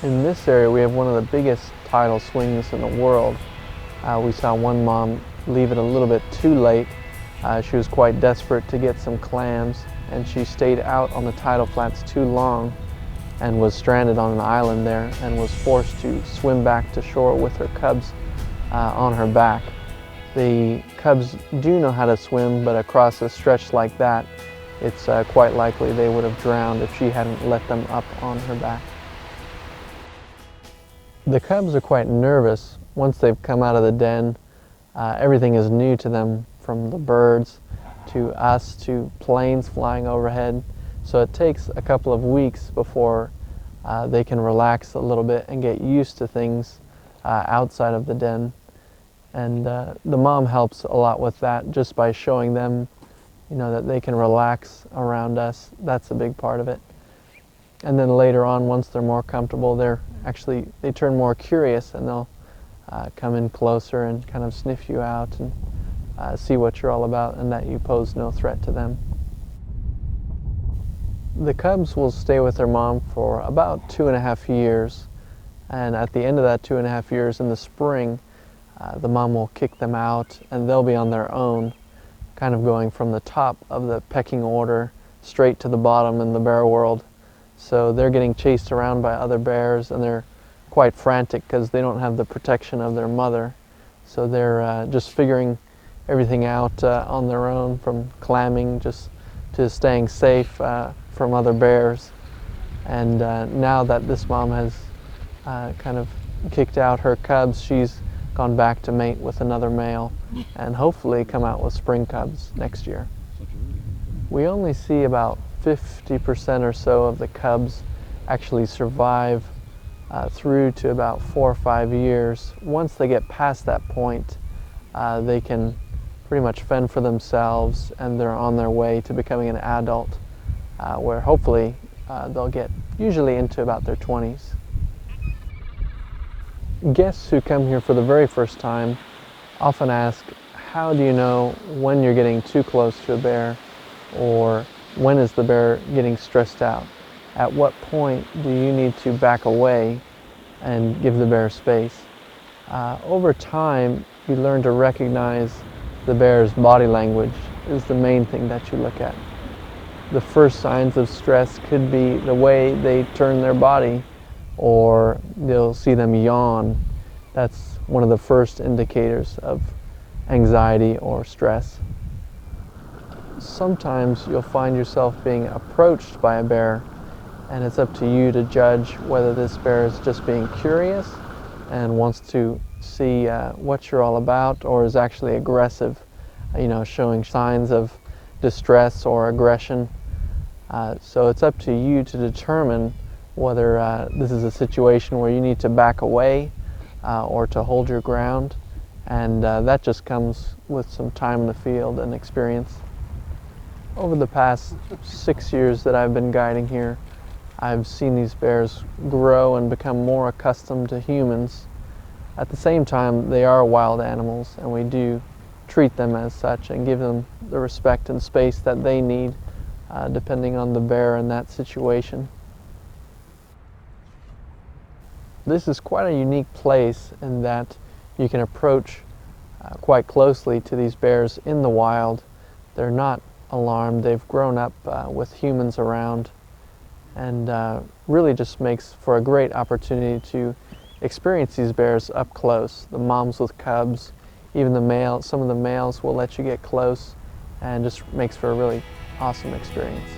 In this area, we have one of the biggest tidal swings in the world. We saw one mom leave it a little bit too late. She was quite desperate to get some clams, and she stayed out on the tidal flats too long and was stranded on an island there and was forced to swim back to shore with her cubs on her back. The cubs do know how to swim, but across a stretch like that, it's quite likely they would have drowned if she hadn't let them up on her back. The cubs are quite nervous once they've come out of the den. Everything is new to them, from the birds to us to planes flying overhead. So it takes a couple of weeks before they can relax a little bit and get used to things outside of the den. And the mom helps a lot with that, just by showing them, that they can relax around us. That's a big part of it. And then later on, once they're more comfortable, they turn more curious, and they'll come in closer and kind of sniff you out and see what you're all about and that you pose no threat to them. The cubs will stay with their mom for about 2.5 years, and at the end of that 2.5 years in the spring, the mom will kick them out and they'll be on their own, kind of going from the top of the pecking order straight to the bottom in the bear world. So they're getting chased around by other bears, and they're quite frantic because they don't have the protection of their mother. So they're just figuring everything out on their own, from clamming just to staying safe from other bears. And now that this mom has kind of kicked out her cubs, she's gone back to mate with another male and hopefully come out with spring cubs next year. We only see about 50% or so of the cubs actually survive through to about 4 or 5 years. Once they get past that point, they can pretty much fend for themselves, and they're on their way to becoming an adult, where hopefully they'll get usually into about their 20s. Guests who come here for the very first time often ask, how do you know when you're getting too close to a bear, or when is the bear getting stressed out? At what point do you need to back away and give the bear space? Over time, you learn to recognize the bear's body language is the main thing that you look at. The first signs of stress could be the way they turn their body, or you'll see them yawn. That's one of the first indicators of anxiety or stress. Sometimes you'll find yourself being approached by a bear, and it's up to you to judge whether this bear is just being curious and wants to see what you're all about, or is actually aggressive, showing signs of distress or aggression. So it's up to you to determine whether this is a situation where you need to back away or to hold your ground, and that just comes with some time in the field and experience. Over the past 6 years that I've been guiding here, I've seen these bears grow and become more accustomed to humans. At the same time, they are wild animals, and we do treat them as such and give them the respect and space that they need, depending on the bear in that situation. This is quite a unique place in that you can approach quite closely to these bears in the wild. They're not alarmed. They've grown up with humans around, and really just makes for a great opportunity to experience these bears up close. The moms with cubs, even some of the males will let you get close, and just makes for a really awesome experience.